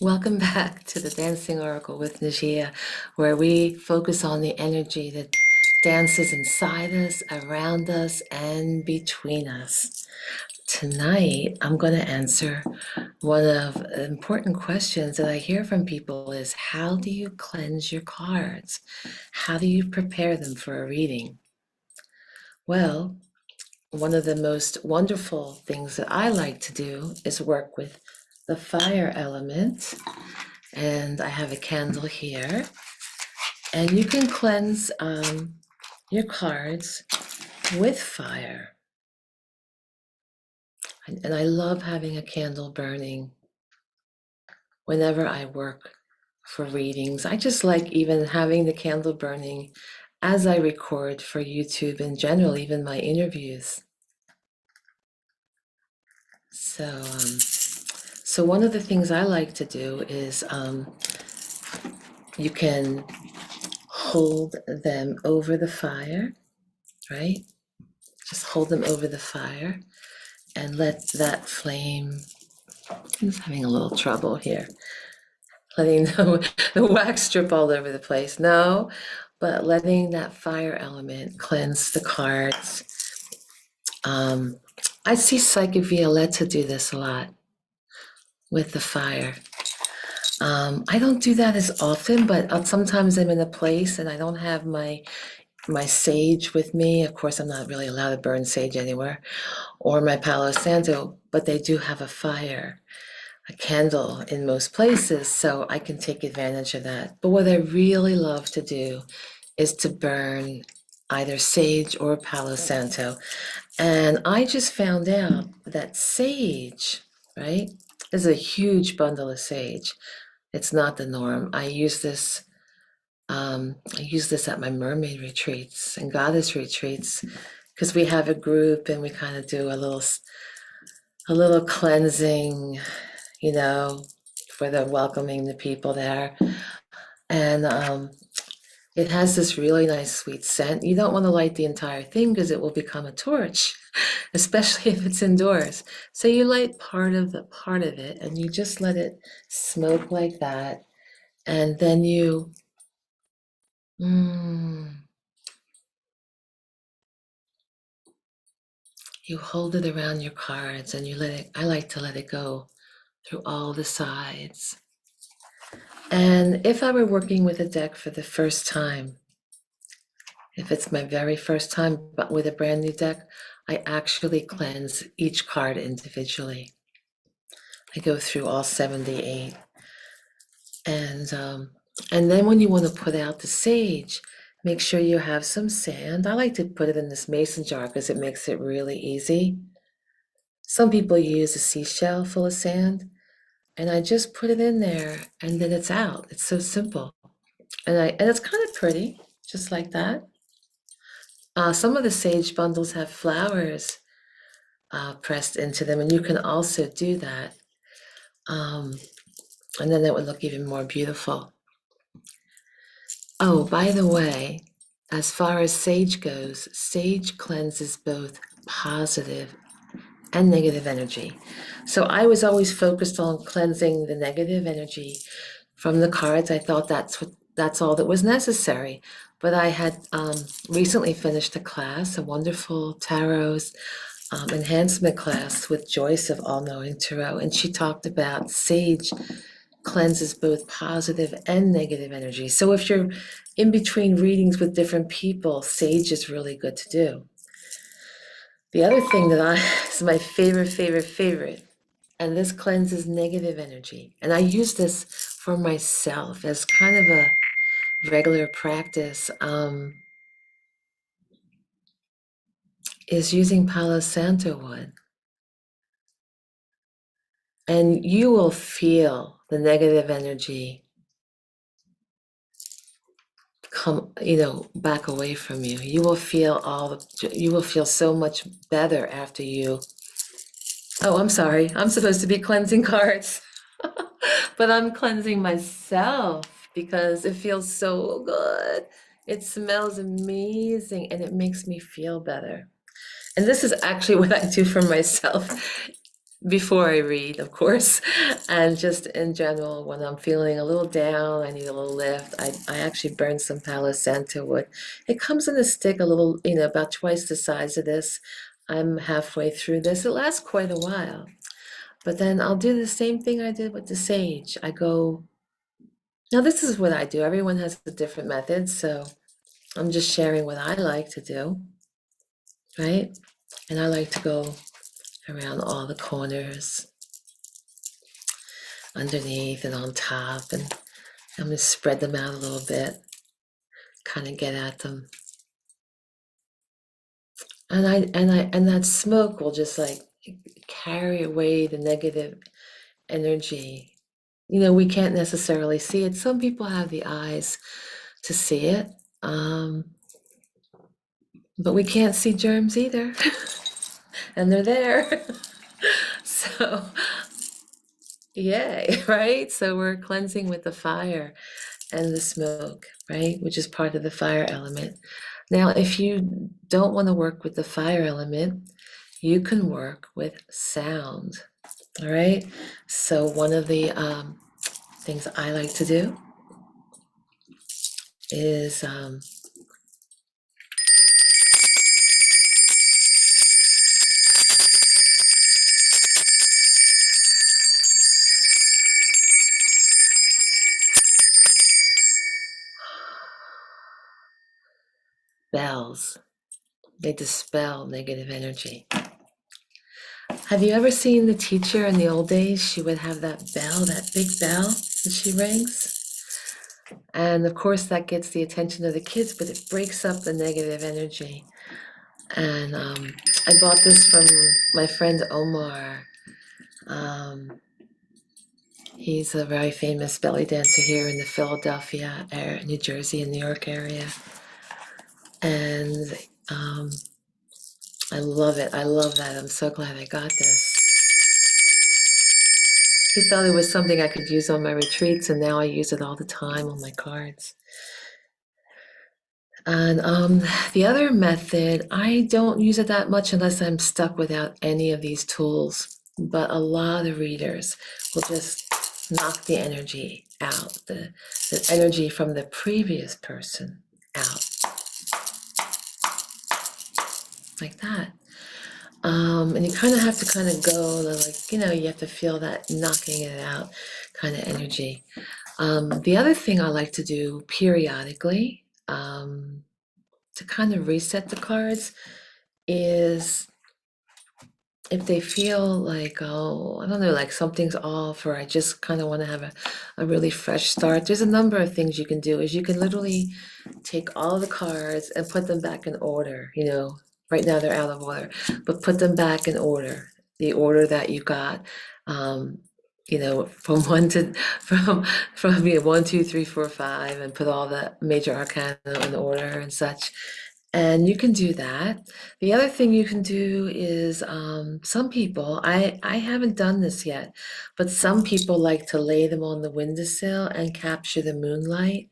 Welcome back to the Dancing Oracle with Najia, where we focus on the energy that dances inside us, around us, and between us. Tonight, I'm going to answer one of the important questions that I hear from people is, how do you cleanse your cards? How do you prepare them for a reading? Well, one of the most wonderful things that I like to do is work with the fire element. And I have a candle here. And you can cleanse your cards with fire. And I love having a candle burning whenever I work for readings. I just like even having the candle burning as I record for YouTube in general, even my interviews. So one of the things I like to do is you can hold them over the fire, right? Just hold them over the fire and let that flame, I'm just having a little trouble here, letting the wax drip all over the place. No, but letting that fire element cleanse the cards. I see Psychic Violetta do this a lot with the fire. I don't do that as often, but sometimes I'm in a place and I don't have my sage with me. Of course, I'm not really allowed to burn sage anywhere, or my Palo Santo, but they do have a candle in most places, so I can take advantage of that. But what I really love to do is to burn either sage or Palo Santo. And I just found out that sage, right, is a huge bundle of sage. It's not the norm. I use this at my mermaid retreats and goddess retreats because we have a group and we kind of do a little cleansing, for the welcoming the people there. And it has this really nice sweet scent. You don't want to light the entire thing because it will become a torch, especially if it's indoors. So you light part of it and you just let it smoke like that. And then you hold it around your cards and I like to let it go through all the sides. And if I were working with a deck for the first time, if it's my very first time but with a brand new deck, I actually cleanse each card individually. I go through all 78. And then when you want to put out the sage, make sure you have some sand. I like to put it in this mason jar because it makes it really easy. Some people use a seashell full of sand, and I just put it in there and then it's out. It's so simple. And it's kind of pretty, just like that. Some of the sage bundles have flowers pressed into them, and you can also do that. And then it would look even more beautiful. Oh, by the way, as far as sage goes, sage cleanses both positive and negative energy. So I was always focused on cleansing the negative energy from the cards. I thought that's all that was necessary. But I had recently finished a wonderful tarot's enhancement class with Joyce of All Knowing Tarot, and she talked about sage cleanses both positive and negative energy. So if you're in between readings with different people, sage is really good to do. The other thing that is my favorite, and this cleanses negative energy. And I use this for myself as kind of a regular practice, is using Palo Santo wood. And you will feel the negative energy come, back away from you. You will feel so much better after you. Oh, I'm sorry. I'm supposed to be cleansing cards, but I'm cleansing myself because it feels so good. It smells amazing and it makes me feel better. And this is actually what I do for myself. before I read, of course, and just in general, when I'm feeling a little down, I need a little lift, I actually burn some Palo Santo wood. It comes in a stick a little, about twice the size of this. I'm halfway through this. It lasts quite a while. But then I'll do the same thing I did with the sage. Now this is what I do. Everyone has a different method, so I'm just sharing what I like to do, right? And I like to go around all the corners, underneath and on top, and I'm gonna spread them out a little bit, kind of get at them. And that smoke will just like carry away the negative energy. We can't necessarily see it. Some people have the eyes to see it, but we can't see germs either, and they're there. So, yay, right? So we're cleansing with the fire and the smoke, right? Which is part of the fire element. Now, if you don't want to work with the fire element, you can work with sound, all right? So one of the things I like to do is bells. They dispel negative energy. Have you ever seen the teacher in the old days? She would have that bell, that big bell that she rings. And of course, that gets the attention of the kids, but it breaks up the negative energy. And I bought this from my friend Omar. He's a very famous belly dancer here in the Philadelphia, New Jersey, and New York area. And I love it. I love that. I'm so glad I got this. He thought it was something I could use on my retreats, and now I use it all the time on my cards. And the other method, I don't use it that much unless I'm stuck without any of these tools. But a lot of readers will just knock the energy out, the energy from the previous person out, like that. And you kind of have to kind of go, like, you have to feel that knocking it out kind of energy. The other thing I like to do periodically, to kind of reset the cards, is if they feel like, oh, I don't know, like something's off, or I just kind of want to have a really fresh start, there's a number of things you can do. Is you can literally take all the cards and put them back in order. Right now they're out of order, but put them back in order, the order that you got. From one to from 1, 2, 3, 4, 5, and put all the major arcana in order and such. And you can do that. The other thing you can do is, some people, I haven't done this yet, but some people like to lay them on the windowsill and capture the moonlight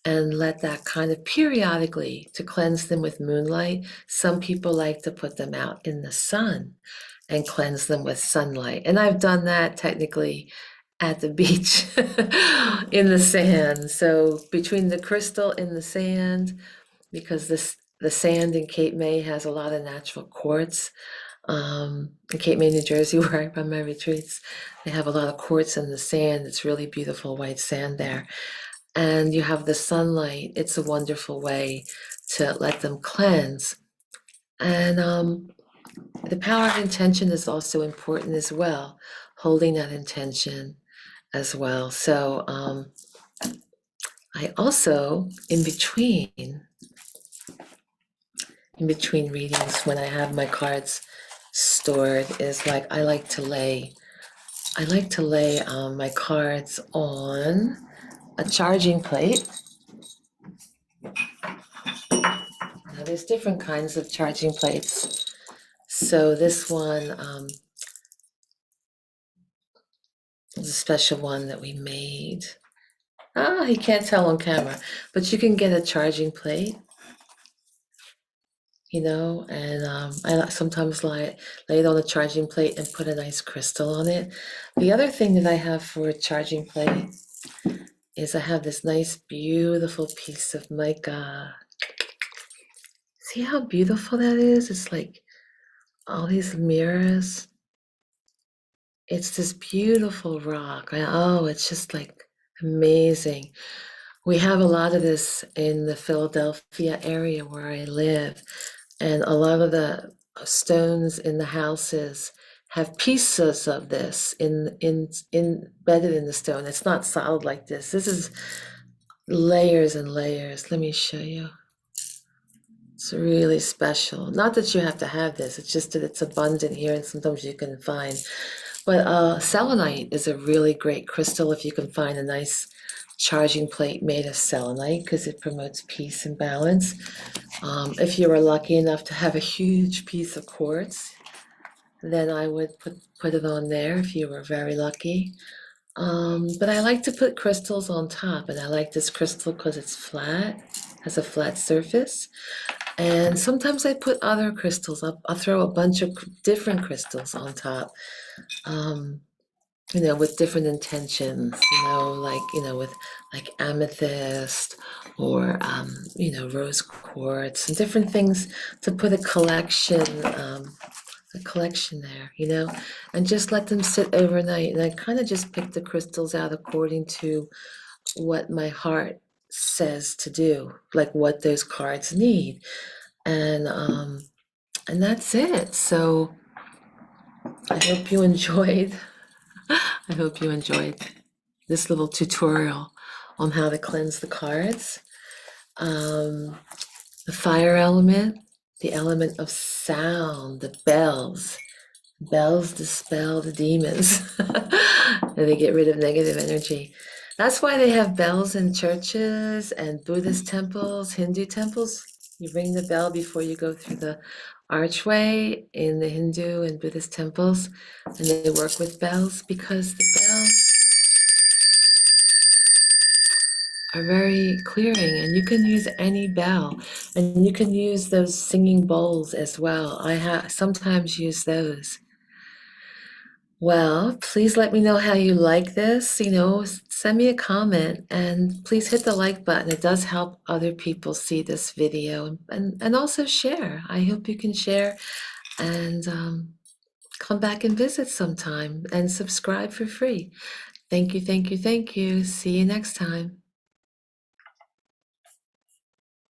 and let that kind of periodically to cleanse them with moonlight. Some people like to put them out in the sun and cleanse them with sunlight. And I've done that technically at the beach in the sand. So between the crystal in the sand, because the sand in Cape May has a lot of natural quartz. In Cape May, New Jersey, where I run my retreats, they have a lot of quartz in the sand. It's really beautiful white sand there. And you have the sunlight. It's a wonderful way to let them cleanse. And the power of intention is also important as well, holding that intention as well. So I also, in between readings, when I have my cards stored, is like I like to lay my cards on a charging plate. Now there's different kinds of charging plates. So this one is a special one that we made. You can't tell on camera, but you can get a charging plate. you know, and I sometimes lay it on a charging plate and put a nice crystal on it. The other thing that I have for a charging plate is I have this nice, beautiful piece of mica. See how beautiful that is? It's like all these mirrors. It's this beautiful rock. Oh, it's just like amazing. We have a lot of this in the Philadelphia area where I live, and a lot of the stones in the houses have pieces of this embedded in the stone. It's not solid like this. This is layers and layers. Let me show you. It's really special. Not that you have to have this, it's just that it's abundant here and sometimes you can find. But selenite is a really great crystal if you can find a nice charging plate made of selenite because it promotes peace and balance. If you were lucky enough to have a huge piece of quartz, then I would put it on there if you were very lucky. But I like to put crystals on top, and I like this crystal because it's flat, has a flat surface. And sometimes I put other crystals up. I'll throw a bunch of different crystals on top, um, with different intentions, with like amethyst or, rose quartz and different things to put a collection there, and just let them sit overnight. And I kind of just pick the crystals out according to what my heart says to do, like what those cards need. And that's it. So I hope you enjoyed. I hope you enjoyed this little tutorial on how to cleanse the cards. Um, the fire element, the element of sound, the bells. Bells dispel the demons. And they get rid of negative energy. That's why they have bells in churches and Buddhist temples, Hindu temples. You ring the bell before you go through the archway in the Hindu and Buddhist temples, and they work with bells because the bells are very clearing, and you can use any bell, and you can use those singing bowls as well. I sometimes use those. Well, please let me know how you like this. Send me a comment and please hit the like button. It does help other people see this video, and also share. I hope you can share and come back and visit sometime and subscribe for free. Thank you, thank you, thank you. See you next time.